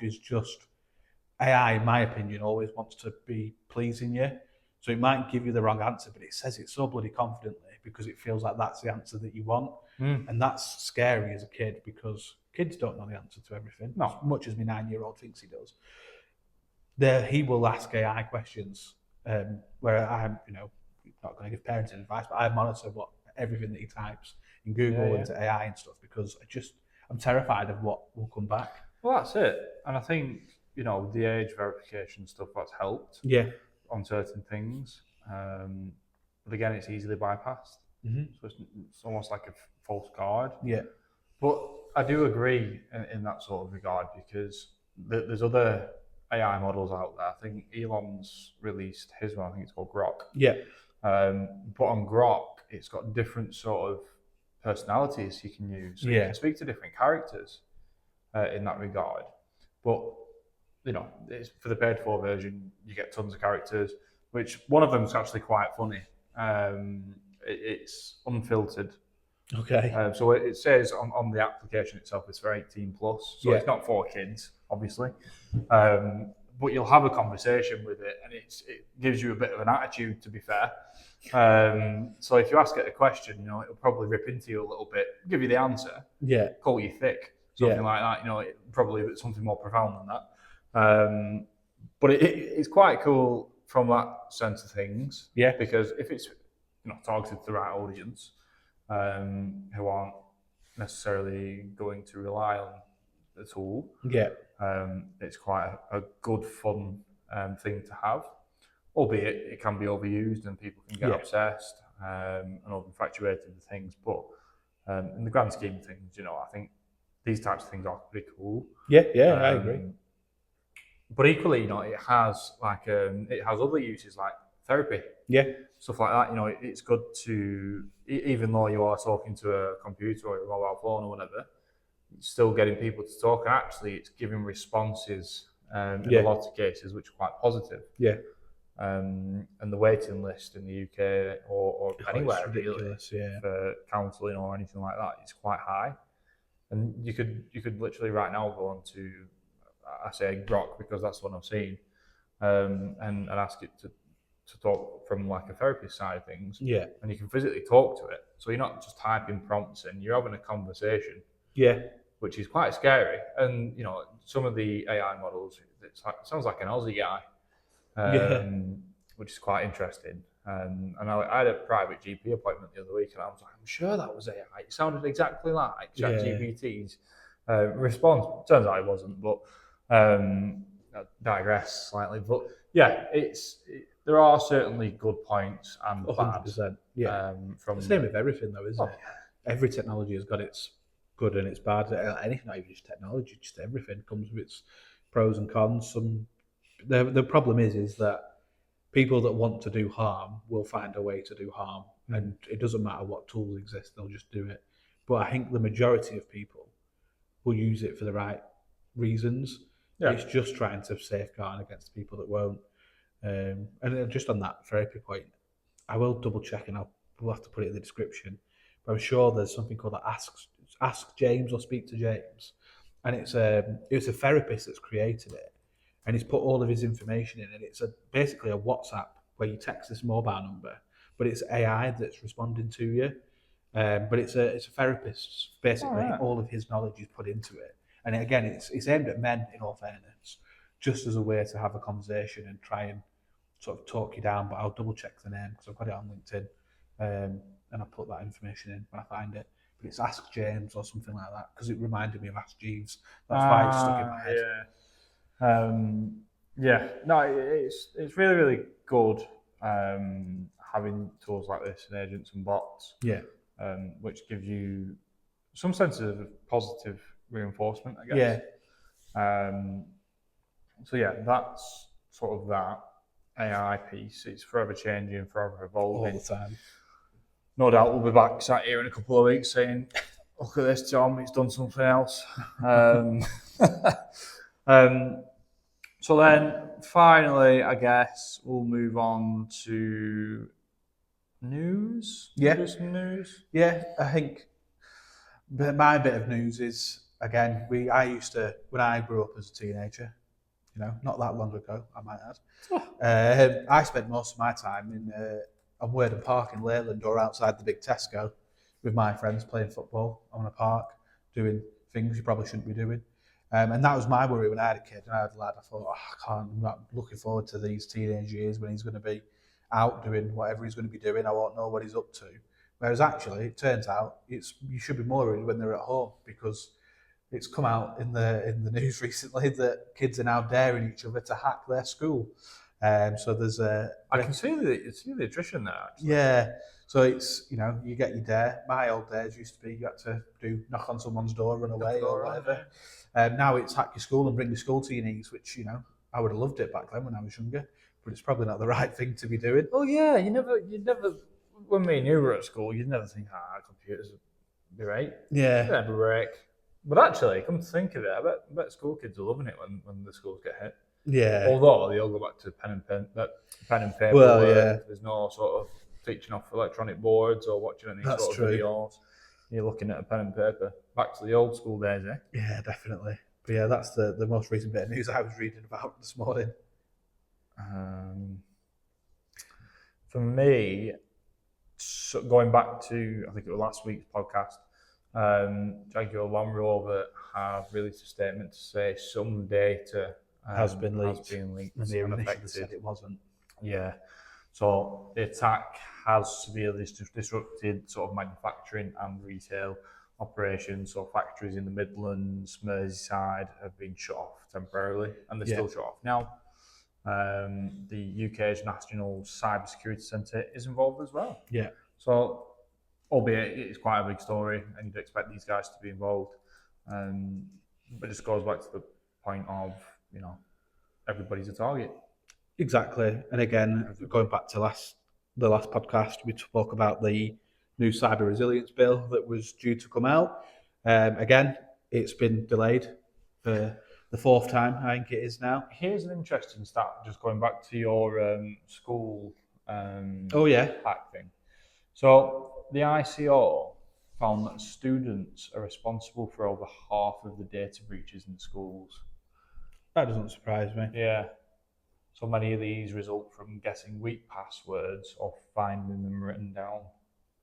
B: in my opinion, always wants to be pleasing you. So it might give you the wrong answer, but it says it so bloody confidently because it feels like that's the answer that you want. And that's scary as a kid, because Kids don't know the answer to everything,
A: No.
B: as much as my 9-year-old thinks he does. He will ask AI questions where I'm, not going to give parenting advice, but I monitor everything that he types in Google into AI and stuff because I'm terrified of what will come back.
A: Well, that's it. And I think, the age verification stuff that's helped on certain things. But again, it's easily bypassed. So it's almost like a false card.
B: Yeah.
A: But I do agree in that sort of regard because there's other AI models out there. I think Elon's released his one. I think it's called Grok.
B: Yeah.
A: But on Grok, it's got different sort of personalities you can use. So you can speak to different characters in that regard. But, it's for the paid for version, you get tons of characters, which one of them is actually quite funny. It's unfiltered.
B: Okay.
A: So it says on the application itself it's for 18 plus. So it's not for kids, obviously. But you'll have a conversation with it and it gives you a bit of an attitude, to be fair. So if you ask it a question, it'll probably rip into you a little bit, give you the answer, call you thick, something like that. Probably something more profound than that. But it's quite cool from that sense of things.
B: Yeah.
A: Because if it's targeted to the right audience, who aren't necessarily going to rely on the tool. Yeah. It's quite a good, fun thing to have, albeit it can be overused and people can get obsessed and over-infatuated with things. But in the grand scheme of things, I think these types of things are pretty cool.
B: Yeah, I agree.
A: But equally, it has other uses like therapy. Yeah. Stuff like that. It's good to, even though you are talking to a computer or a mobile phone or whatever, it's still getting people to talk. And actually, it's giving responses in a lot of cases, which are quite positive. Yeah. And the waiting list in the UK or anywhere really for counselling or anything like that is quite high. And you could literally right now go on to, I say Grok because that's what I've seen, and ask it to talk from like a therapist side of things. Yeah. And you can physically talk to it. So you're not just typing prompts in, you're having a conversation. Yeah. Which is quite scary. And, some of the AI models, it sounds like an Aussie guy, which is quite interesting. And I had a private GP appointment the other week and I was like, I'm sure that was AI. It sounded exactly like ChatGPT's response. Turns out it wasn't, but I digress slightly. But yeah, there are certainly good points and 100%.
B: Bad. Yeah. From the same with everything, though, isn't it? Every technology has got its good and its bad. Anything, not even just technology, just everything comes with its pros and cons. The problem is that people that want to do harm will find a way to do harm, and it doesn't matter what tools exist; they'll just do it. But I think the majority of people will use it for the right reasons. Yeah. It's just trying to safeguard against people that won't. And just on that therapy point, I will double check and we'll have to put it in the description. But I'm sure there's something called Ask James or Speak to James, and it's a therapist that's created it, and he's put all of his information in, and it's basically a WhatsApp where you text this mobile number, but it's AI that's responding to you. But it's a therapist, basically. All of his knowledge is put into it, and again, it's aimed at men, in all fairness, just as a way to have a conversation and try and sort of talk you down. But I'll double check the name because I've got it on LinkedIn, and I'll put that information in when I find it. But it's Ask James or something like that because it reminded me of Ask Jeeves. That's why it's stuck in my head.
A: Yeah. No, it's really, really good having tools like this and agents and bots. Yeah. Which gives you some sense of positive reinforcement, I guess. Yeah. So yeah, that's sort of that AI piece. It's forever changing, forever evolving.
B: All the time.
A: No doubt we'll be back sat here in a couple of weeks saying, look at this, Tom, it's done something else. So then finally, I guess we'll move on to news.
B: Yeah.
A: Do some news.
B: Yeah, I think my bit of news is, again, when I grew up as a teenager, not that long ago, I might add, I spent most of my time on Worden Park in Leyland or outside the big Tesco with my friends playing football on a park, doing things you probably shouldn't be doing. And that was my worry when I had a kid and I had a lad. I thought, I'm not looking forward to these teenage years when he's going to be out doing whatever he's going to be doing. I won't know what he's up to. Whereas actually, it turns out you should be more worried when they're at home, because it's come out in the news recently that kids are now daring each other to hack their school. So there's
A: I can see the attrition there. Actually.
B: Yeah. So it's, you get your dare. My old days used to be you had to knock on someone's door, run away or whatever. Now it's hack your school and bring your school to your knees, which, I would have loved it back then when I was younger, but it's probably not the right thing to be doing.
A: Oh yeah, you never. When me and you were at school, you'd never think, computers would be right.
B: Yeah.
A: They'd never break. But actually, come to think of it, I bet school kids are loving it when the schools get hit.
B: Yeah.
A: Although they all go back to pen and paper.
B: Well,
A: work.
B: yeah.
A: There's no sort of teaching off electronic boards or watching any
B: That's
A: sort of
B: true.
A: videos. You're looking at a pen and paper. Back to the old school days, eh?
B: Yeah, definitely. But yeah, that's the most recent bit of news I was reading about this morning.
A: For me, so going back to, I think it was last week's podcast, Jaguar Land Rover have released a statement to say some data
B: has been leaked.
A: And
B: they initially said it wasn't.
A: Yeah. So the attack has severely disrupted sort of manufacturing and retail operations. So factories in the Midlands, Merseyside have been shut off temporarily, and they're still shut off now. The UK's National Cybersecurity Centre is involved as well.
B: Yeah.
A: So, albeit it's quite a big story, and you'd expect these guys to be involved, but it just goes back to the point of, everybody's a target.
B: Exactly. And again, going back to the last podcast, we spoke about the new cyber resilience bill that was due to come out. Again, it's been delayed for the fourth time, I think it is now.
A: Here's an interesting stat, just going back to your school hack thing. So the ICO found that students are responsible for over half of the data breaches in schools.
B: That doesn't surprise me.
A: Yeah. So many of these result from guessing weak passwords or finding them written down.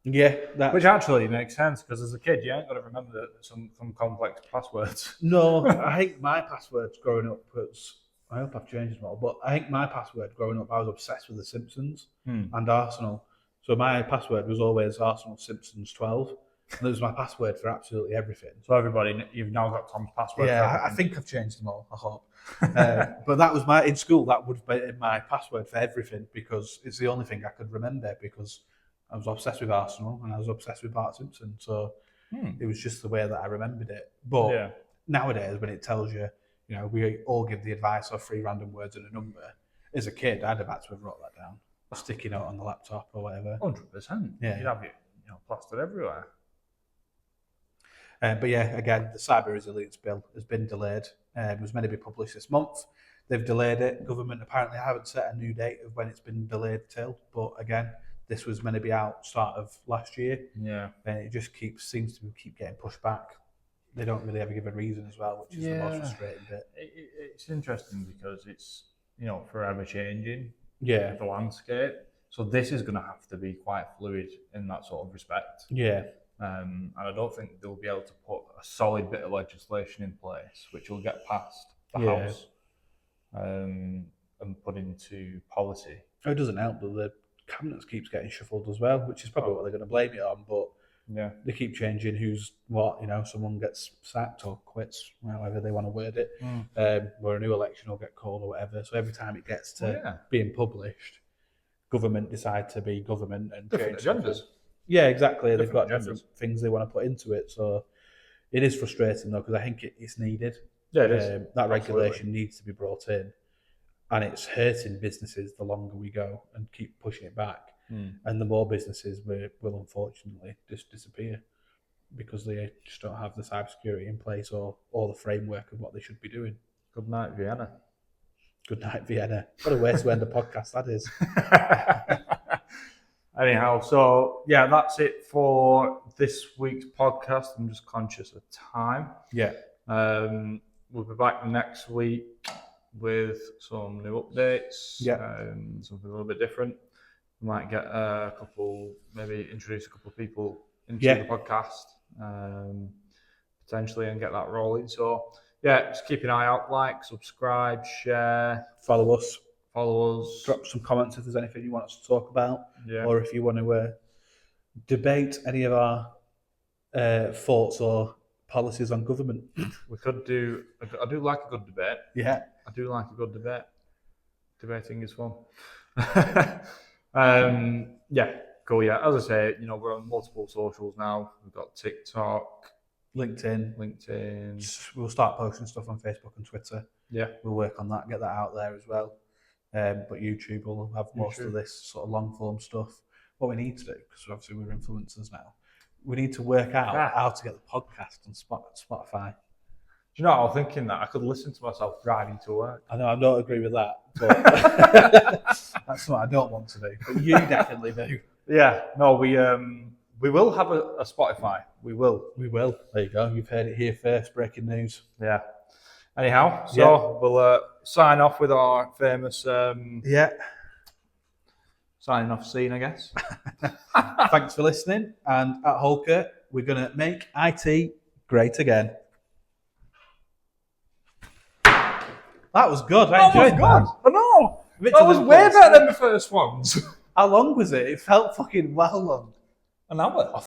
B: Yeah.
A: Which actually makes sense, because as a kid, you ain't got to remember some complex passwords.
B: No, I think my passwords growing up was, I hope I've changed them all, but I think my password growing up, I was obsessed with The Simpsons and Arsenal. So my password was always Arsenal Simpsons 12. And that was my password for absolutely everything.
A: So everybody, you've now got Tom's password.
B: Yeah, I think I've changed them all, I hope. But that was in school, that would be my password for everything, because it's the only thing I could remember, because I was obsessed with Arsenal and I was obsessed with Bart Simpson. So it was just the way that I remembered it. But nowadays, when it tells you, we all give the advice of 3 random words and a number. As a kid, I'd have had to have wrote that down, a sticky note on the laptop or whatever.
A: 100%.
B: Yeah.
A: You'd have it, plastered everywhere.
B: But yeah, again, the cyber resilience bill has been delayed. It was meant to be published this month. They've delayed it. Government apparently haven't set a new date of when it's been delayed till. But again, this was meant to be out start of last year.
A: Yeah.
B: And it just seems to keep getting pushed back. They don't really ever give a reason as well, which is the most frustrating bit.
A: It's interesting because it's, forever changing.
B: Yeah.
A: The landscape. So this is going to have to be quite fluid in that sort of respect.
B: Yeah.
A: And I don't think they'll be able to put a solid bit of legislation in place which will get past the House and put into policy.
B: It doesn't help that the cabinet keeps getting shuffled as well, which is probably what they're going to blame it on. But they keep changing who's what. Someone gets sacked or quits, however they want to word it, or a new election will get called or whatever. So every time it gets to being published, government decide to be government and
A: different
B: change
A: agendas.
B: Yeah, exactly. They've got
A: agendas.
B: Different things they want to put into it. So it is frustrating though, because I think it's needed.
A: Yeah, it is.
B: That regulation needs to be brought in, and it's hurting businesses the longer we go and keep pushing it back. And the more businesses will unfortunately just disappear because they just don't have the cybersecurity in place or the framework of what they should be doing.
A: Good night, Vienna.
B: Good night, Vienna. What a way to end a podcast that is.
A: Anyhow, so that's it for this week's podcast. I'm just conscious of time.
B: Yeah.
A: We'll be back next week with some new updates.
B: Yeah.
A: Something a little bit different. We might get maybe introduce a couple of people into the podcast potentially and get that rolling. So yeah, just keep an eye out, like, subscribe, share,
B: Follow us.
A: follow us.
B: Drop some comments if there's anything you want us to talk about,
A: Yeah.
B: or if you want to debate any of our thoughts or policies on government.
A: We could do. I do like a good debate.
B: Yeah.
A: I do like a good debate. Debating is fun. Yeah, cool. Yeah, as I say, we're on multiple socials now. We've got TikTok,
B: LinkedIn. We'll start posting stuff on Facebook and Twitter.
A: Yeah,
B: we'll work on that, get that out there as well. But YouTube will have most of this sort of long form stuff. What we need to do, because obviously we're influencers now, we need to work out how to get the podcast on Spotify.
A: Do you know what I was thinking? That I could listen to myself driving to work.
B: I know I don't agree with that, but that's what I don't want to do. But you definitely do.
A: Yeah, no, we will have a Spotify. We will.
B: There you go. You've heard it here first. Breaking news.
A: Yeah. Anyhow, so we'll sign off with our famous signing off scene, I guess.
B: Thanks for listening. And at Holker, we're going to make IT great again. That was good. I enjoyed that.
A: I know.
B: That
A: was way better than the first ones.
B: How long was it? It felt fucking well long.
A: An hour.